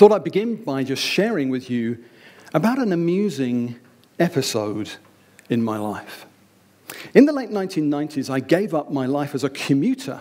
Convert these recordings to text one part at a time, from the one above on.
thought I'd begin by just sharing with you about an amusing episode in my life. In the late 1990s, I gave up my life as a commuter.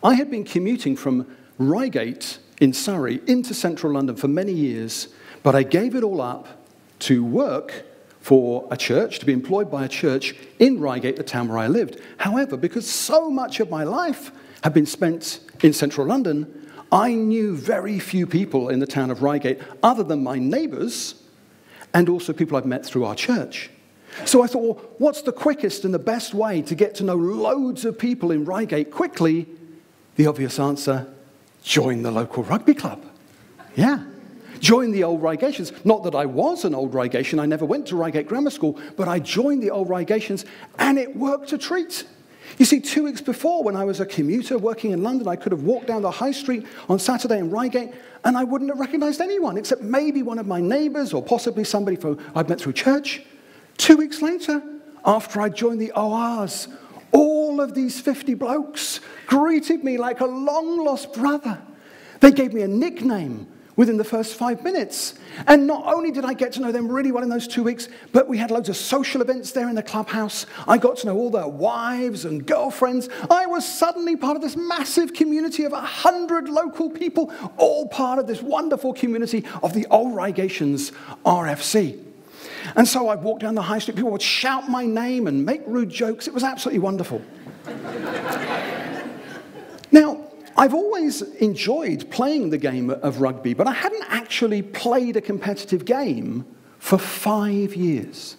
I had been commuting from Reigate in Surrey into central London for many years, but I gave it all up to work for a church, to be employed by a church in Reigate, the town where I lived. However, because so much of my life had been spent in central London, I knew very few people in the town of Reigate other than my neighbours and also people I'd met through our church. So I thought, well, what's the quickest and the best way to get to know loads of people in Reigate quickly? The obvious answer, join the local rugby club. Yeah, join the Old Reigatians. Not that I was an Old Reigatian, I never went to Reigate Grammar School, but I joined the Old Reigatians and it worked a treat. You see, 2 weeks before, when I was a commuter working in London, I could have walked down the high street on Saturday in Reigate and I wouldn't have recognised anyone except maybe one of my neighbours or possibly somebody I'd met through church. 2 weeks later, after I joined the ORs, all of these 50 blokes greeted me like a long-lost brother. They gave me a nickname within the first 5 minutes. And not only did I get to know them really well in those 2 weeks, but we had loads of social events there in the clubhouse. I got to know all their wives and girlfriends. I was suddenly part of this massive community of 100 local people, all part of this wonderful community of the Old Reigatians RFC. And so I'd walk down the high street, people would shout my name and make rude jokes. It was absolutely wonderful. Now, I've always enjoyed playing the game of rugby, but I hadn't actually played a competitive game for 5 years.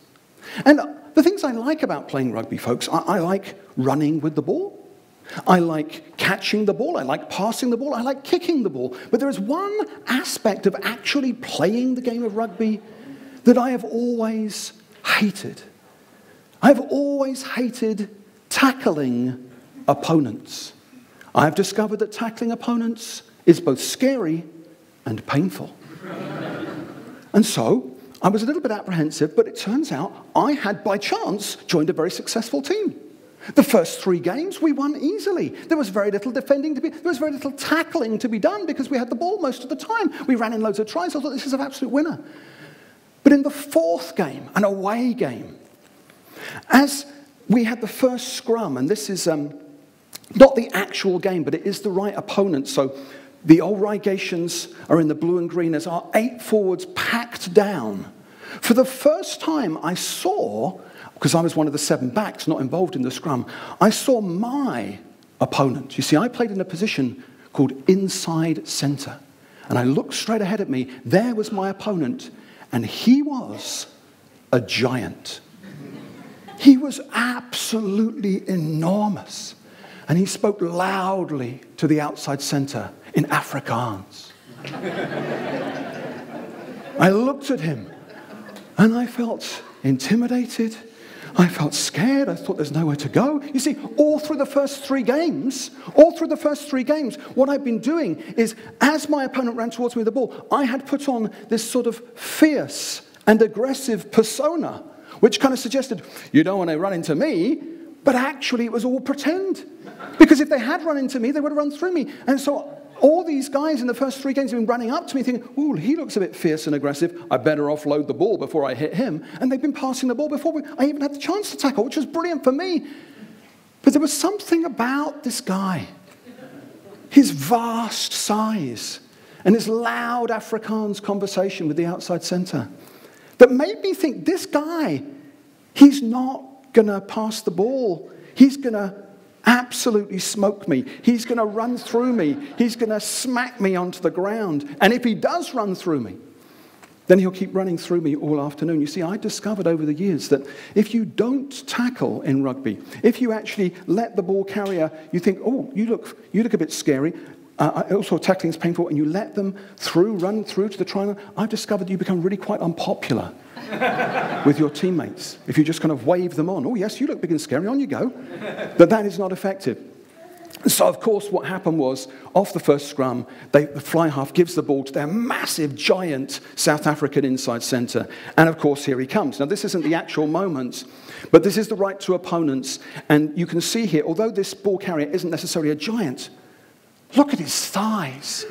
And the things I like about playing rugby, folks, I like running with the ball. I like catching the ball. I like passing the ball. I like kicking the ball. But there is one aspect of actually playing the game of rugby that I have always hated. I've always hated tackling opponents. I've discovered that tackling opponents is both scary and painful. And so I was a little bit apprehensive, but it turns out I had, by chance, joined a very successful team. The first 3 games, we won easily. There was very little defending to be, there was very little tackling to be done because we had the ball most of the time. We ran in loads of tries. I thought, this is an absolute winner. But in the 4th game, an away game, as we had the first scrum, and this is not the actual game, but it is the right opponent. So the Old Reigatians are in the blue and green as our 8 forwards packed down. For the first time I saw, because I was one of the 7 backs not involved in the scrum, I saw my opponent. You see, I played in a position called inside centre. And I looked straight ahead at me. There was my opponent. And he was a giant. He was absolutely enormous. And he spoke loudly to the outside centre in Afrikaans. I looked at him and I felt intimidated. I felt scared. I thought there's nowhere to go. You see, all through the first 3 games, what I've been doing is, as my opponent ran towards me with the ball, I had put on this sort of fierce and aggressive persona, which kind of suggested, you don't want to run into me, but actually it was all pretend. Because if they had run into me, they would have run through me. And so all these guys in the first 3 games have been running up to me thinking, ooh, he looks a bit fierce and aggressive. I better offload the ball before I hit him. And they've been passing the ball before I even had the chance to tackle, which was brilliant for me. But there was something about this guy, his vast size and his loud Afrikaans conversation with the outside centre, that made me think, this guy, he's not going to pass the ball. He's going to absolutely smoke me. He's going to run through me. He's going to smack me onto the ground. And if he does run through me, then he'll keep running through me all afternoon. You see, I discovered over the years that if you don't tackle in rugby, if you actually let the ball carrier, you think, oh, you look a bit scary. Also, tackling is painful, and you let them run through to the triangle. I've discovered you become really quite unpopular with your teammates if you just kind of wave them on. Oh, yes, you look big and scary, on you go. But that is not effective. So, of course, what happened was, off the first scrum, the fly half gives the ball to their massive, giant South African inside centre. And, of course, here he comes. Now, this isn't the actual moment, but this is the right to opponents. And you can see here, although this ball carrier isn't necessarily a giant, look at his thighs.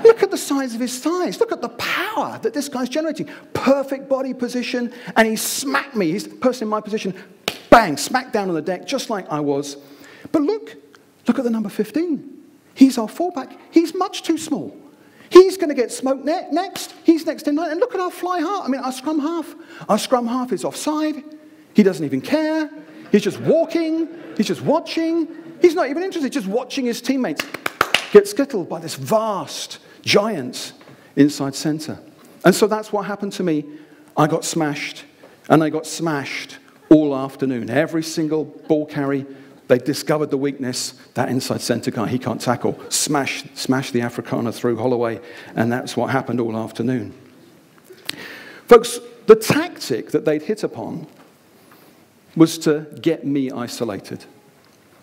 Look Look at the size of his thighs. Look at the power that this guy's generating. Perfect body position, and he smacked me. He's the person in my position. Bang, smacked down on the deck, just like I was. But look at the number 15. He's our fullback. He's much too small. He's going to get smoked next. He's next in line. And look at our fly half. I mean, our scrum half. Our scrum half is offside. He doesn't even care. He's just walking. He's just watching. He's not even interested. He's just watching his teammates get skittled by this vast giant inside centre. And so that's what happened to me. I got smashed, and I got smashed all afternoon. Every single ball carry, they discovered the weakness. That inside centre guy, he can't tackle. Smash the Afrikaner through Holloway, and that's what happened all afternoon. Folks, the tactic that they'd hit upon was to get me isolated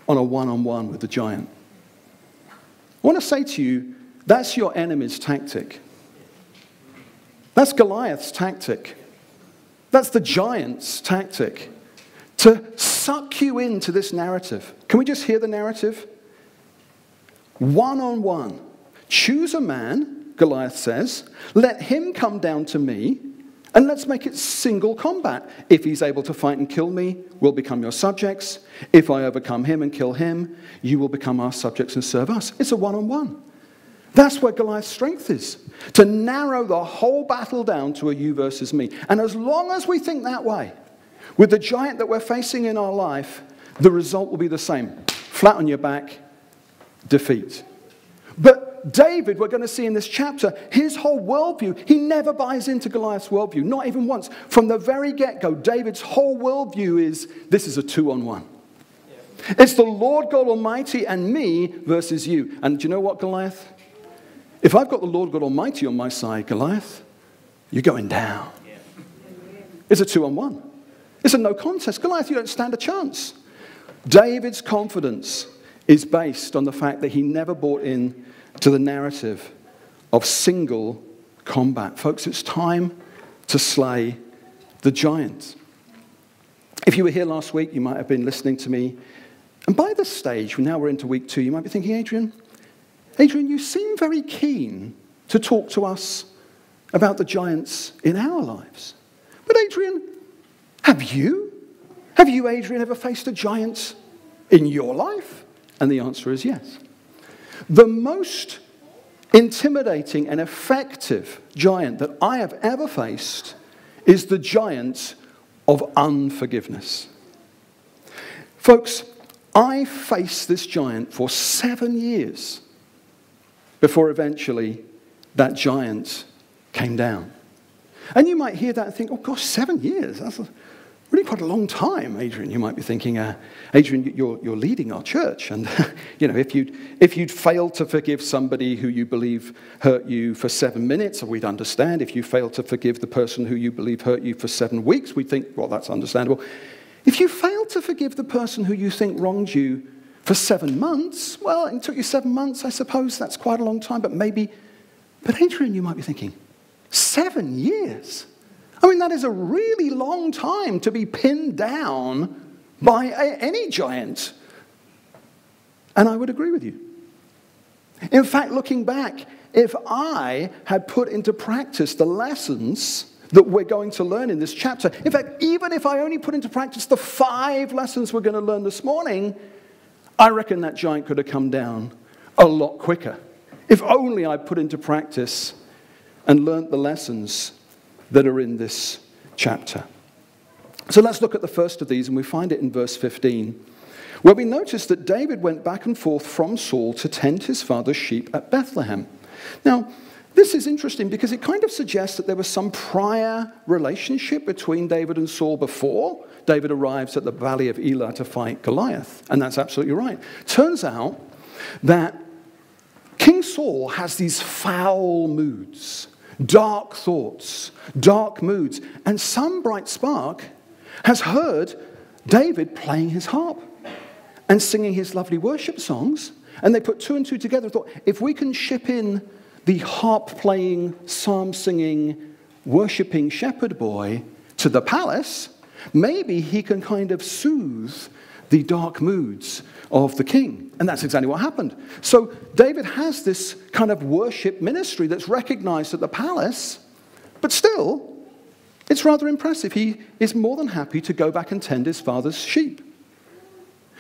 on a one-on-one with the giant. I want to say to you, that's your enemy's tactic. That's Goliath's tactic. That's the giant's tactic. To suck you into this narrative. Can we just hear the narrative? One-on-one. Choose a man, Goliath says. Let him come down to me, and let's make it single combat. If he's able to fight and kill me, we'll become your subjects. If I overcome him and kill him, you will become our subjects and serve us. It's a one-on-one. That's where Goliath's strength is. To narrow the whole battle down to a you versus me. And as long as we think that way, with the giant that we're facing in our life, the result will be the same. Flat on your back, defeat. But David, we're going to see in this chapter, his whole worldview, he never buys into Goliath's worldview, not even once. From the very get-go, David's whole worldview is, this is a two-on-one. Yeah. It's the Lord God Almighty and me versus you. And do you know what, Goliath? If I've got the Lord God Almighty on my side, Goliath, you're going down. Yeah. It's a two-on-one. It's a no contest. Goliath, you don't stand a chance. David's confidence is based on the fact that he never bought in to the narrative of single combat. Folks, it's time to slay the giant. If you were here last week, you might have been listening to me. And by this stage, now we're into week 2, you might be thinking, Adrian, you seem very keen to talk to us about the giants in our lives. But Adrian, have you, Adrian, ever faced a giant in your life? And the answer is yes. The most intimidating and effective giant that I have ever faced is the giant of unforgiveness. Folks, I faced this giant for 7 years before eventually that giant came down. And you might hear that and think, oh gosh, 7 years, that's really quite a long time, Adrian. You might be thinking, Adrian, you're leading our church. And if you'd failed to forgive somebody who you believe hurt you for 7 minutes, we'd understand. If you failed to forgive the person who you believe hurt you for 7 weeks, we'd think, well, that's understandable. If you failed to forgive the person who you think wronged you for 7 months, well, it took you 7 months, I suppose. That's quite a long time. But Adrian, you might be thinking, 7 years? I mean, that is a really long time to be pinned down by any giant. And I would agree with you. In fact, looking back, if I had put into practice the lessons that we're going to learn in this chapter, in fact, even if I only put into practice the 5 lessons we're going to learn this morning, I reckon that giant could have come down a lot quicker. If only I put into practice and learnt the lessons that are in this chapter. So let's look at the first of these, and we find it in verse 15, where we notice that David went back and forth from Saul to tend his father's sheep at Bethlehem. Now, this is interesting because it kind of suggests that there was some prior relationship between David and Saul before David arrives at the valley of Elah to fight Goliath. And that's absolutely right. Turns out that King Saul has these foul moods, dark thoughts, dark moods. And some bright spark has heard David playing his harp and singing his lovely worship songs. And they put 2 and 2 together and thought, if we can ship in the harp-playing, psalm-singing, worshipping shepherd boy to the palace, maybe he can kind of soothe the dark moods of the king. And that's exactly what happened. So David has this kind of worship ministry that's recognized at the palace, but still, it's rather impressive. He is more than happy to go back and tend his father's sheep.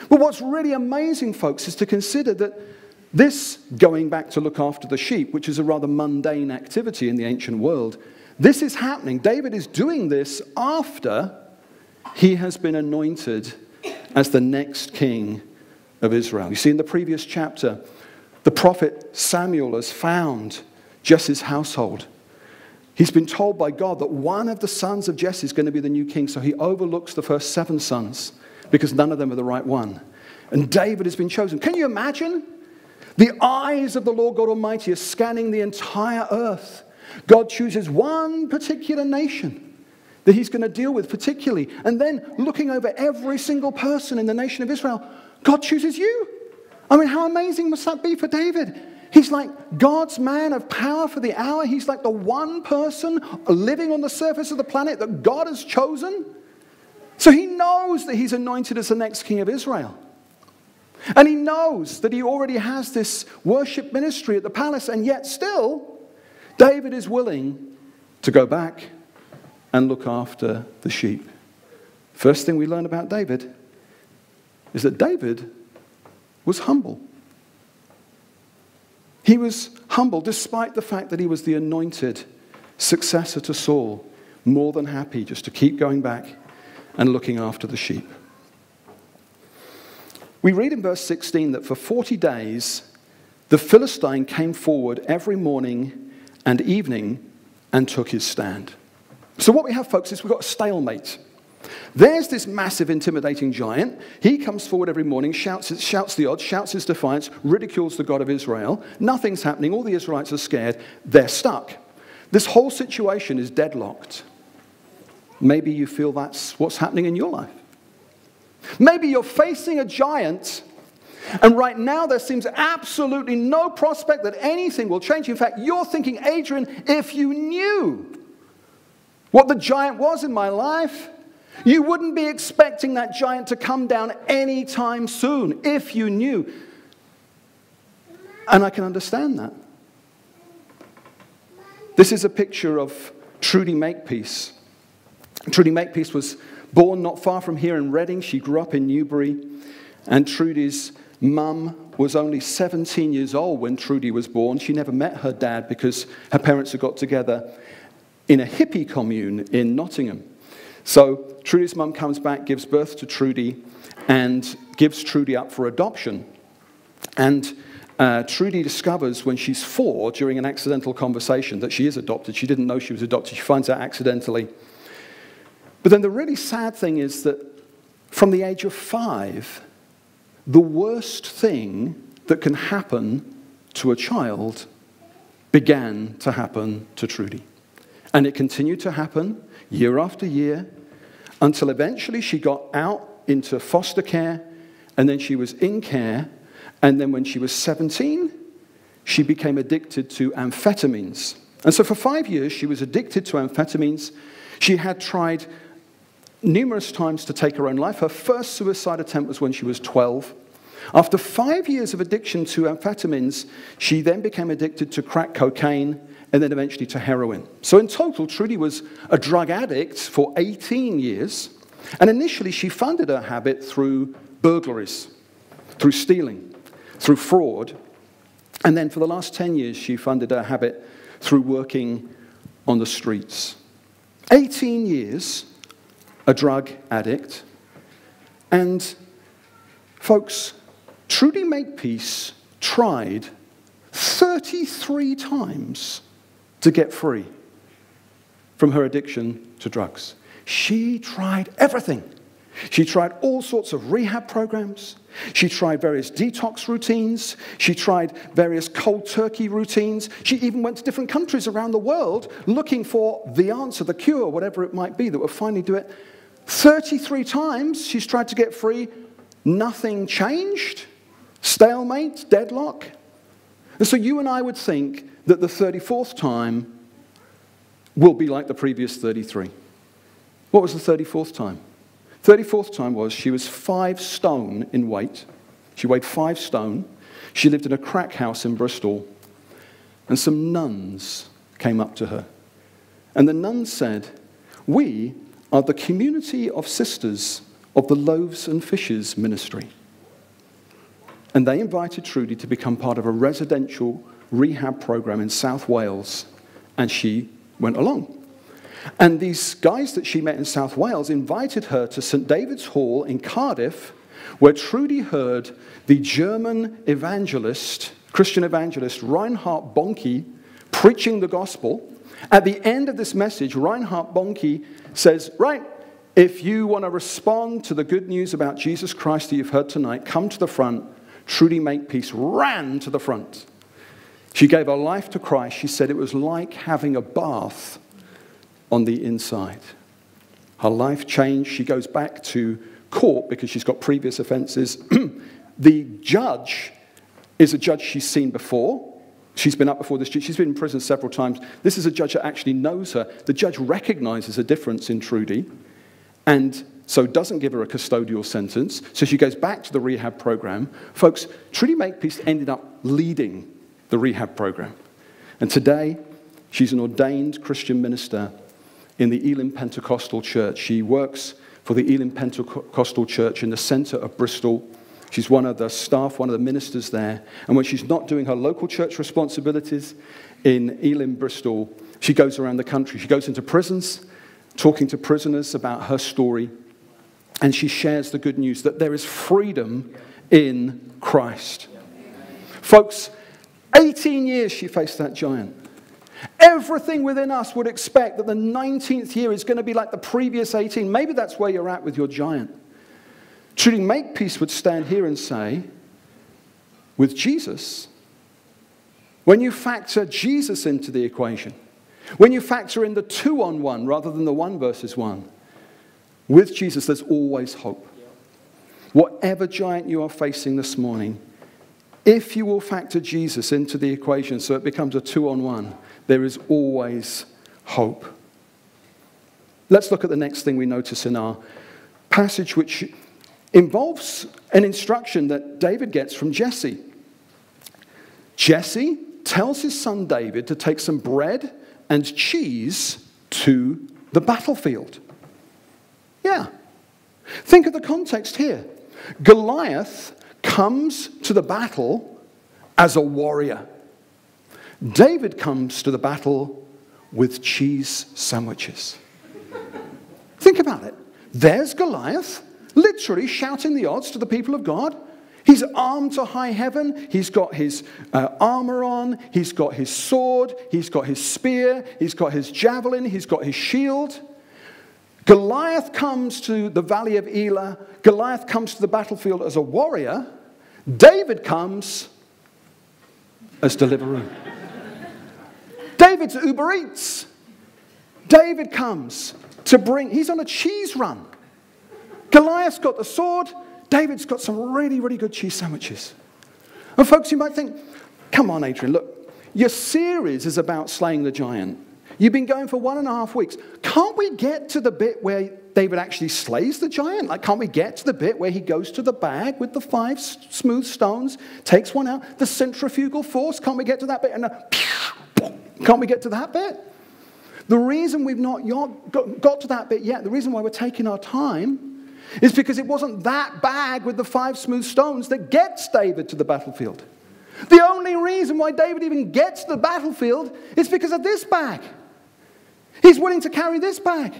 But what's really amazing, folks, is to consider that this going back to look after the sheep, which is a rather mundane activity in the ancient world, this is happening. David is doing this after he has been anointed as the next king of Israel. You see, in the previous chapter, the prophet Samuel has found Jesse's household. He's been told by God that one of the sons of Jesse is going to be the new king, so he overlooks the first 7 sons because none of them are the right one. And David has been chosen. Can you imagine? The eyes of the Lord God Almighty are scanning the entire earth. God chooses one particular nation that he's going to deal with particularly. And then looking over every single person in the nation of Israel, God chooses you. I mean, how amazing must that be for David? He's like God's man of power for the hour. He's like the one person living on the surface of the planet that God has chosen. So he knows that he's anointed as the next king of Israel. And he knows that he already has this worship ministry at the palace, and yet still, David is willing to go back and look after the sheep. First thing we learn about David is that David was humble. He was humble despite the fact that he was the anointed successor to Saul, more than happy just to keep going back and looking after the sheep. We read in verse 16 that for 40 days, the Philistine came forward every morning and evening and took his stand. So what we have, folks, is we've got a stalemate. There's this massive, intimidating giant. He comes forward every morning, shouts the odds, shouts his defiance, ridicules the God of Israel. Nothing's happening. All the Israelites are scared. They're stuck. This whole situation is deadlocked. Maybe you feel that's what's happening in your life. Maybe you're facing a giant, and right now there seems absolutely no prospect that anything will change. In fact, you're thinking, Adrian, if you knew what the giant was in my life, you wouldn't be expecting that giant to come down anytime soon, if you knew. And I can understand that. This is a picture of Trudy Makepeace. Trudy Makepeace was born not far from here in Reading. She grew up in Newbury. And Trudy's mum was only 17 years old when Trudy was born. She never met her dad because her parents had got together in a hippie commune in Nottingham. So Trudy's mum comes back, gives birth to Trudy, and gives Trudy up for adoption. And Trudy discovers when she's 4, during an accidental conversation, that she is adopted. She didn't know she was adopted. She finds out accidentally. But then the really sad thing is that from the age of 5, the worst thing that can happen to a child began to happen to Trudy. And it continued to happen year after year until eventually she got out into foster care, and then she was in care, and then when she was 17, she became addicted to amphetamines. And so for 5 years, she was addicted to amphetamines. She had tried numerous times to take her own life. Her first suicide attempt was when she was 12. After 5 years of addiction to amphetamines, she then became addicted to crack cocaine and then eventually to heroin. So in total, Trudy was a drug addict for 18 years. And initially, she funded her habit through burglaries, through stealing, through fraud. And then for the last 10 years, she funded her habit through working on the streets. 18 years, a drug addict. And folks, Trudy Makepeace tried 33 times to get free from her addiction to drugs. She tried everything. She tried all sorts of rehab programs. She tried various detox routines. She tried various cold turkey routines. She even went to different countries around the world looking for the answer, the cure, whatever it might be that would finally do it. 33 times she's tried to get free. Nothing changed. Stalemate, deadlock. And so you and I would think that the 34th time will be like the previous 33. What was the 34th time? 34th time was she was 5 stone in weight. She weighed 5 stone. She lived in a crack house in Bristol. And some nuns came up to her. And the nuns said, "We are the community of sisters of the Loaves and Fishes ministry." And they invited Trudy to become part of a residential rehab program in South Wales. And she went along. And these guys that she met in South Wales invited her to St. David's Hall in Cardiff, where Trudy heard the German evangelist, Christian evangelist, Reinhard Bonnke, preaching the gospel. At the end of this message, Reinhard Bonnke says, "Right, if you want to respond to the good news about Jesus Christ that you've heard tonight, come to the front." Trudy Makepeace ran to the front. She gave her life to Christ. She said it was like having a bath on the inside. Her life changed. She goes back to court because she's got previous offenses. The judge is a judge she's seen before. She's been up before this judge. She's been in prison several times. This is a judge that actually knows her. The judge recognizes a difference in Trudy and so doesn't give her a custodial sentence. So she goes back to the rehab program. Folks, Trudy Makepeace ended up leading the rehab program. And today, she's an ordained Christian minister in the Elim Pentecostal Church. She works for the Elim Pentecostal Church in the center of Bristol. She's one of the staff, one of the ministers there. And when she's not doing her local church responsibilities in Elim, Bristol, she goes around the country. She goes into prisons, talking to prisoners about her story. And she shares the good news that there is freedom in Christ. Folks, 18 years she faced that giant. Everything within us would expect that the 19th year is going to be like the previous 18. Maybe that's where you're at with your giant. Trudy Makepeace would stand here and say, with Jesus, when you factor Jesus into the equation, when you factor in the 2-on-1 rather than the 1 versus 1, with Jesus, there's always hope. Whatever giant you are facing this morning, if you will factor Jesus into the equation so it becomes a 2-on-1, there is always hope. Let's look at the next thing we notice in our passage, which involves an instruction that David gets from Jesse. Jesse tells his son David to take some bread and cheese to the battlefield. Yeah. Think of the context here. Goliath comes to the battle as a warrior. David comes to the battle with cheese sandwiches. Think about it. There's Goliath, literally shouting the odds to the people of God. He's armed to high heaven. He's got his armor on. He's got his sword. He's got his spear. He's got his javelin. He's got his shield. Goliath comes to the valley of Elah. Goliath comes to the battlefield as a warrior. David comes as Deliveroo. David's Uber Eats. David comes to bring, he's on a cheese run. Goliath's got the sword. David's got some really, really good cheese sandwiches. And folks, you might think, come on, Adrian, look, your series is about slaying the giant. You've been going for 1.5 weeks. Can't we get to the bit where David actually slays the giant? Like, can't we get to the bit where he goes to the bag with the 5 smooth stones, takes one out, the centrifugal force? Can't we get to that bit? And can't we get to that bit? The reason we've not got to that bit yet, the reason why we're taking our time, is because it wasn't that bag with the 5 smooth stones that gets David to the battlefield. The only reason why David even gets to the battlefield is because of this bag. He's willing to carry this bag.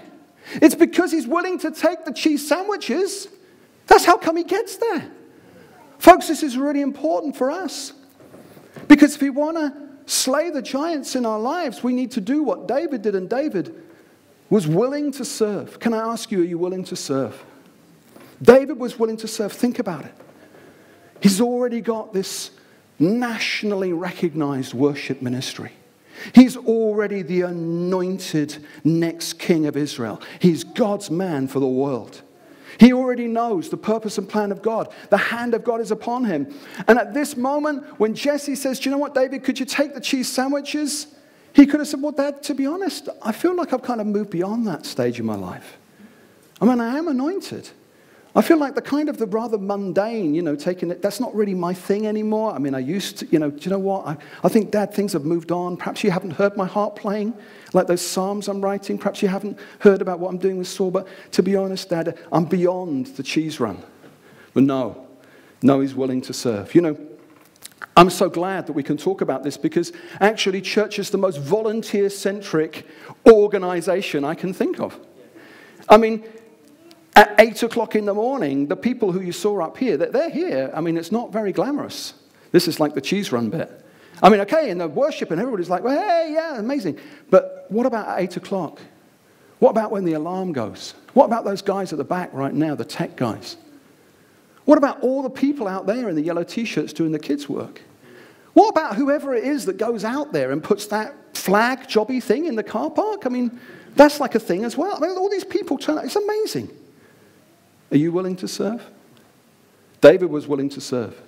It's because he's willing to take the cheese sandwiches. That's how come he gets there. Folks, this is really important for us. Because if we want to slay the giants in our lives, we need to do what David did, and David was willing to serve. Can I ask you, are you willing to serve? David was willing to serve. Think about it. He's already got this nationally recognized worship ministry. He's already the anointed next king of Israel. He's God's man for the world. He already knows the purpose and plan of God. The hand of God is upon him. And at this moment, when Jesse says, do you know what, David, could you take the cheese sandwiches? He could have said, well, Dad, to be honest, I feel like I've kind of moved beyond that stage in my life. I mean, I am anointed. I feel like the rather mundane, taking it, that's not really my thing anymore. I mean, I used to, do you know what? I think, Dad, things have moved on. Perhaps you haven't heard my heart playing, like those psalms I'm writing. Perhaps you haven't heard about what I'm doing with Saul. But to be honest, Dad, I'm beyond the cheese run. But no, he's willing to serve. I'm so glad that we can talk about this because actually church is the most volunteer-centric organization I can think of. I mean, at 8 o'clock in the morning, the people who you saw up here, they're here. I mean, it's not very glamorous. This is like the cheese run bit. I mean, okay, in the worship and everybody's like, well, hey, yeah, amazing. But what about at 8 o'clock? What about when the alarm goes? What about those guys at the back right now, the tech guys? What about all the people out there in the yellow T-shirts doing the kids' work? What about whoever it is that goes out there and puts that flag jobby thing in the car park? I mean, that's like a thing as well. I mean, all these people turn out. It's amazing. Are you willing to serve? David was willing to serve.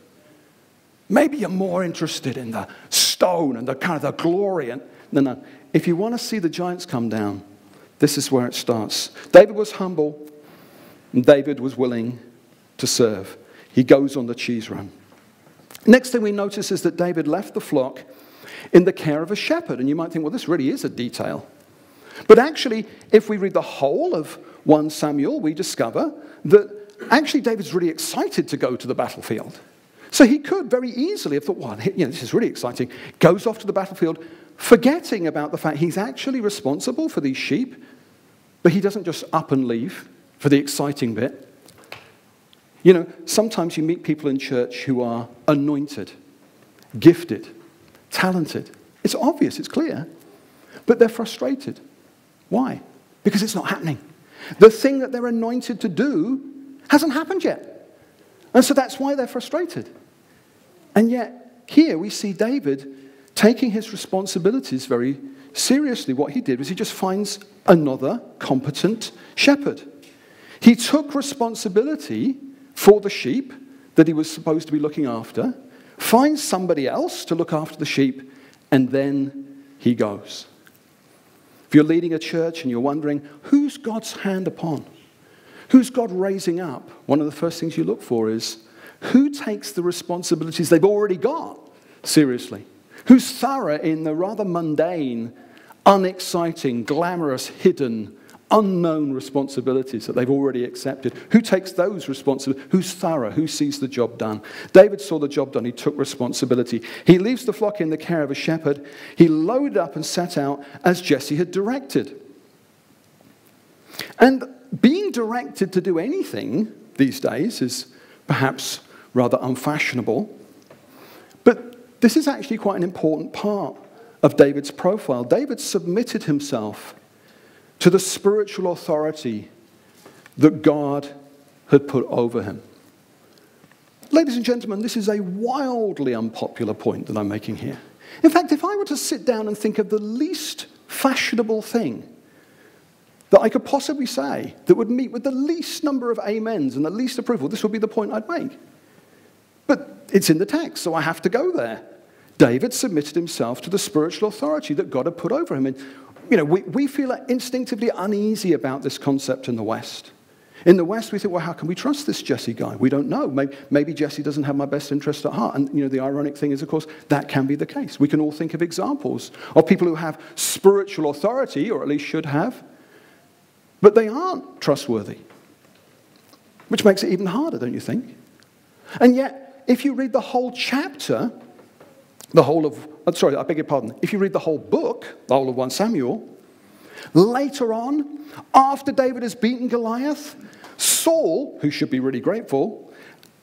Maybe you're more interested in the stone and the kind of the glory. No. If you want to see the giants come down, this is where it starts. David was humble, and David was willing to serve. He goes on the cheese run. Next thing we notice is that David left the flock in the care of a shepherd. And you might think, well, this really is a detail. But actually, if we read the whole of 1 Samuel, we discover that actually David's really excited to go to the battlefield. So he could very easily have thought, well, this is really exciting. Goes off to the battlefield, forgetting about the fact he's actually responsible for these sheep, but he doesn't just up and leave for the exciting bit. Sometimes you meet people in church who are anointed, gifted, talented. It's obvious, it's clear, but they're frustrated. Why? Because it's not happening. The thing that they're anointed to do hasn't happened yet. And so that's why they're frustrated. And yet, here we see David taking his responsibilities very seriously. What he did was he just finds another competent shepherd. He took responsibility for the sheep that he was supposed to be looking after, finds somebody else to look after the sheep, and then he goes. If you're leading a church and you're wondering, who's God's hand upon? Who's God raising up? One of the first things you look for is, who takes the responsibilities they've already got seriously? Who's thorough in the rather mundane, unexciting, glamorous, hidden, unknown responsibilities that they've already accepted? Who takes those responsibilities? Who's thorough? Who sees the job done? David saw the job done. He took responsibility. He leaves the flock in the care of a shepherd. He loaded up and set out as Jesse had directed. And being directed to do anything these days is perhaps rather unfashionable. But this is actually quite an important part of David's profile. David submitted himself to the spiritual authority that God had put over him. Ladies and gentlemen, this is a wildly unpopular point that I'm making here. In fact, if I were to sit down and think of the least fashionable thing that I could possibly say that would meet with the least number of amens and the least approval, this would be the point I'd make. But it's in the text, so I have to go there. David submitted himself to the spiritual authority that God had put over him. And we feel instinctively uneasy about this concept in the West. In the West, we think, well, how can we trust this Jesse guy? We don't know. Maybe Jesse doesn't have my best interest at heart. And, the ironic thing is, of course, that can be the case. We can all think of examples of people who have spiritual authority, or at least should have, but they aren't trustworthy, which makes it even harder, don't you think? And yet, if you read the whole chapter, if you read the whole book, the whole of 1 Samuel, later on, after David has beaten Goliath, Saul, who should be really grateful,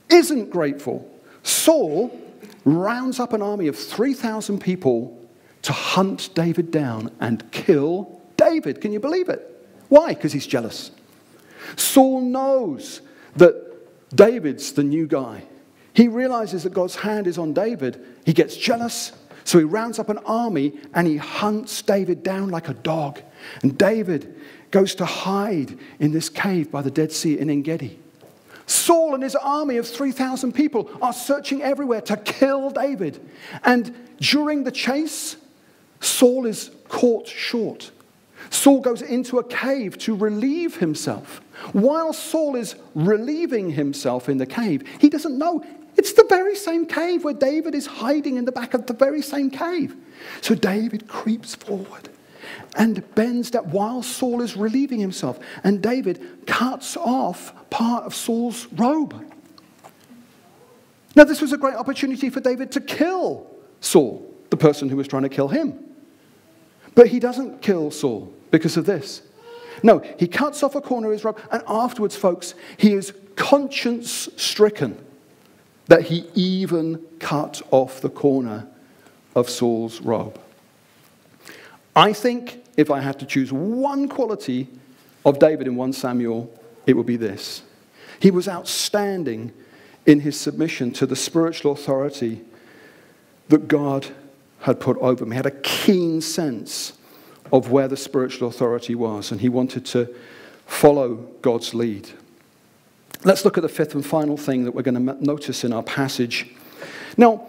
isn't grateful. Saul rounds up an army of 3,000 people to hunt David down and kill David. Can you believe it? Why? Because he's jealous. Saul knows that David's the new guy. He realizes that God's hand is on David. He gets jealous, so he rounds up an army and he hunts David down like a dog. And David goes to hide in this cave by the Dead Sea in En-Gedi. Saul and his army of 3,000 people are searching everywhere to kill David. And during the chase, Saul is caught short. Saul goes into a cave to relieve himself While Saul is relieving himself in the cave, he doesn't know it's the very same cave where David is hiding in the back of the very same cave. So David creeps forward and bends that while Saul is relieving himself. And David cuts off part of Saul's robe. Now, this was a great opportunity for David to kill Saul, the person who was trying to kill him. But he doesn't kill Saul because of this. No, he cuts off a corner of his robe, and afterwards, folks, he is conscience-stricken that he even cut off the corner of Saul's robe. I think if I had to choose one quality of David in 1 Samuel, it would be this. He was outstanding in his submission to the spiritual authority that God had put over him. He had a keen sense of where the spiritual authority was, and he wanted to follow God's lead. Let's look at the fifth and final thing that we're going to notice in our passage. Now,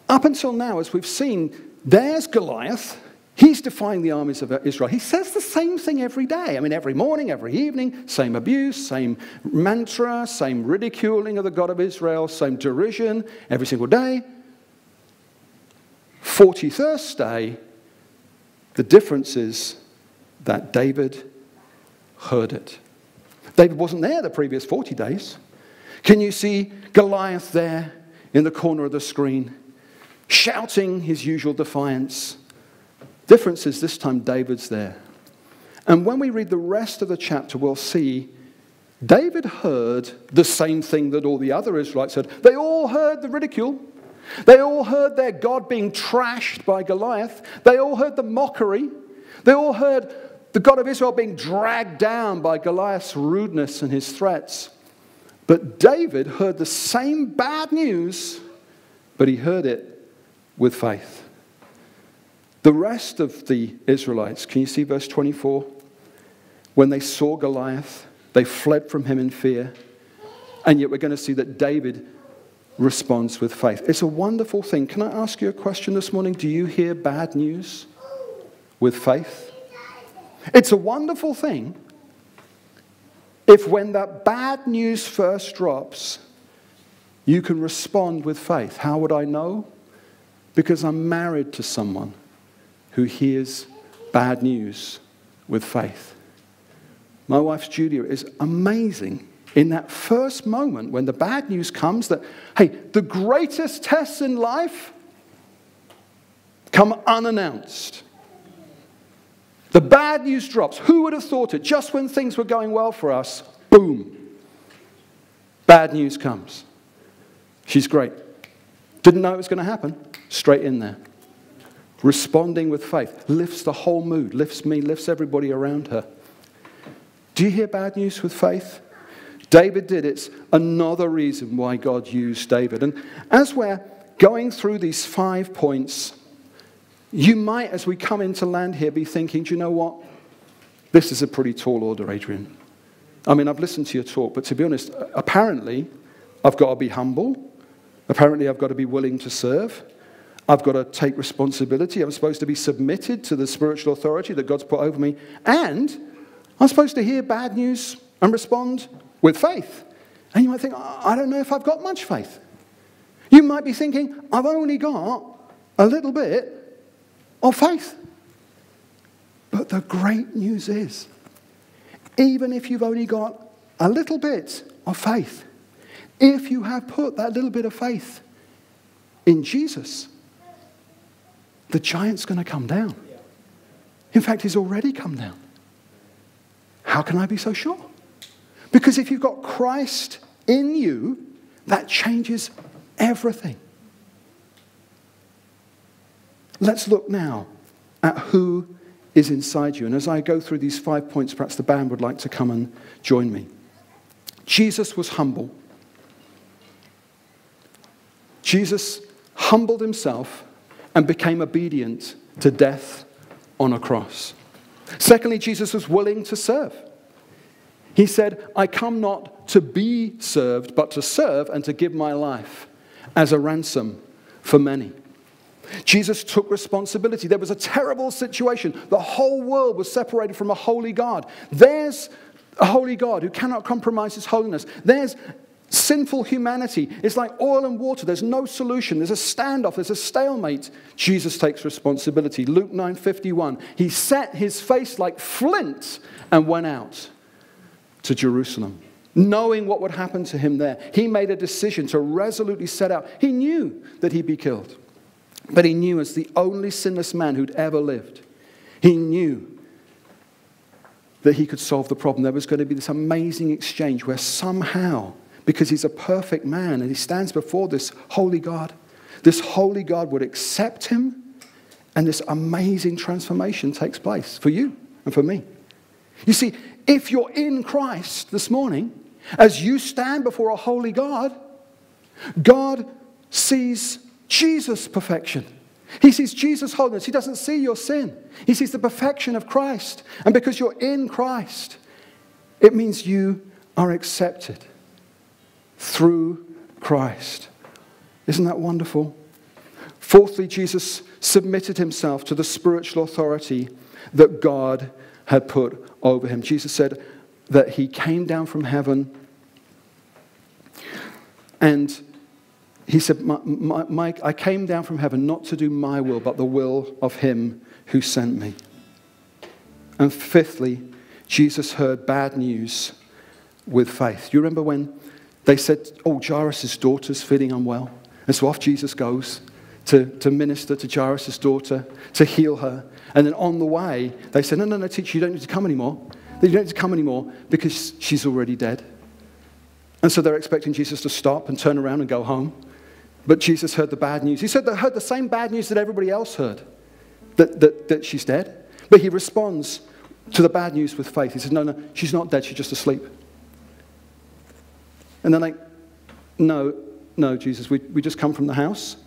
up until now, as we've seen, there's Goliath. He's defying the armies of Israel. He says the same thing every day. I mean, every morning, every evening, same abuse, same mantra, same ridiculing of the God of Israel, same derision every single day. 41st day, the difference is that David heard it. David wasn't there the previous 40 days. Can you see Goliath there in the corner of the screen, shouting his usual defiance? Difference is this time David's there. And when we read the rest of the chapter, we'll see David heard the same thing that all the other Israelites heard. They all heard the ridicule. They all heard their God being trashed by Goliath. They all heard the mockery. They all heard the God of Israel being dragged down by Goliath's rudeness and his threats. But David heard the same bad news, but he heard it with faith. The rest of the Israelites, can you see verse 24? When they saw Goliath, they fled from him in fear. And yet we're going to see that David responds with faith. It's a wonderful thing. Can I ask you a question this morning? Do you hear bad news with faith? It's a wonderful thing if when that bad news first drops, you can respond with faith. How would I know? Because I'm married to someone who hears bad news with faith. My wife Julia is amazing in that first moment when the bad news comes that, hey, the greatest tests in life come unannounced. The bad news drops. Who would have thought it? Just when things were going well for us, boom, bad news comes. She's great. Didn't know it was going to happen. Straight in there. Responding with faith. Lifts the whole mood. Lifts me, lifts everybody around her. Do you hear bad news with faith? David did. It's another reason why God used David. And as we're going through these 5 points, you might, as we come into land here, be thinking, do you know what? This is a pretty tall order, Adrian. I mean, I've listened to your talk, but to be honest, apparently, I've got to be humble. Apparently, I've got to be willing to serve. I've got to take responsibility. I'm supposed to be submitted to the spiritual authority that God's put over me. And I'm supposed to hear bad news and respond with faith. And you might think, I don't know if I've got much faith. You might be thinking, I've only got a little bit of faith. But the great news is, even if you've only got a little bit of faith, if you have put that little bit of faith in Jesus, the giant's going to come down. In fact, he's already come down. How can I be so sure? Because if you've got Christ in you, that changes everything. Let's look now at who is inside you. And as I go through these 5 points, perhaps the band would like to come and join me. Jesus was humble. Jesus humbled himself and became obedient to death on a cross. Secondly, Jesus was willing to serve. He said, I come not to be served, but to serve and to give my life as a ransom for many. Jesus took responsibility. There was a terrible situation. The whole world was separated from a holy God. There's A holy God who cannot compromise his holiness. There's sinful humanity. It's like oil and water. There's no solution. There's a standoff. There's a stalemate. Jesus takes responsibility. Luke 9:51. He set his face like flint and went out to Jerusalem, knowing what would happen to him there. He made a decision to resolutely set out. He knew that he'd be killed. But he knew, as the only sinless man who'd ever lived, he knew that he could solve the problem. There was going to be this amazing exchange where somehow, because he's a perfect man and he stands before this holy God would accept him, and this amazing transformation takes place for you and for me. You see, if you're in Christ this morning, as you stand before a holy God, God sees Jesus' perfection. He sees Jesus' holiness. He doesn't see your sin. He sees the perfection of Christ. And because you're in Christ, it means you are accepted through Christ. Isn't that wonderful? Fourthly, Jesus submitted himself to the spiritual authority that God had put over him. Jesus said that he came down from heaven, and he said, Mike, I came down from heaven not to do my will, but the will of him who sent me. And fifthly, Jesus heard bad news with faith. You remember when they said, oh, Jairus' daughter's feeling unwell? And so off Jesus goes to minister to Jairus' daughter, to heal her. And then on the way, they said, no, teacher, you don't need to come anymore. You don't need to come anymore because she's already dead. And so they're expecting Jesus to stop and turn around and go home. But Jesus heard the bad news. He said they heard the same bad news that everybody else heard, that she's dead. But he responds to the bad news with faith. He says, no, she's not dead, she's just asleep. And they're like, no, Jesus, we just come from the house.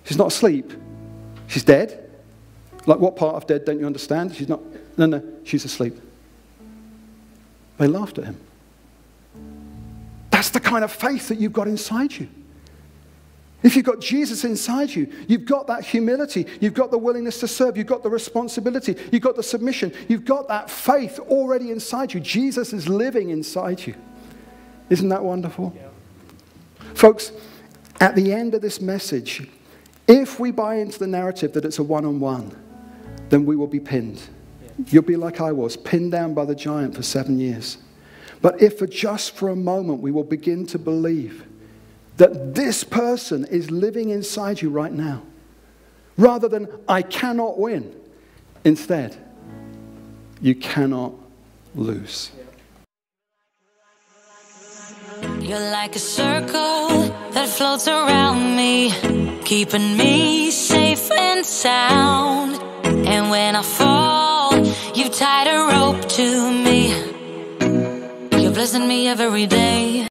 She's not asleep. She's dead. Like, what part of dead don't you understand? She's not, no, she's asleep. They laughed at him. That's the kind of faith that you've got inside you. If you've got Jesus inside you, you've got that humility, you've got the willingness to serve, you've got the responsibility, you've got the submission, you've got that faith already inside you. Jesus is living inside you. Isn't that wonderful? Yeah. Folks, at the end of this message, if we buy into the narrative that it's a one-on-one, then we will be pinned. Yeah. You'll be like I was, pinned down by the giant for 7 years. But if for a moment we will begin to believe that this person is living inside you right now, rather than I cannot win, instead, you cannot lose. You're like a circle that floats around me, keeping me safe and sound. And when I fall, you've tied a rope to me. You're blessing me every day.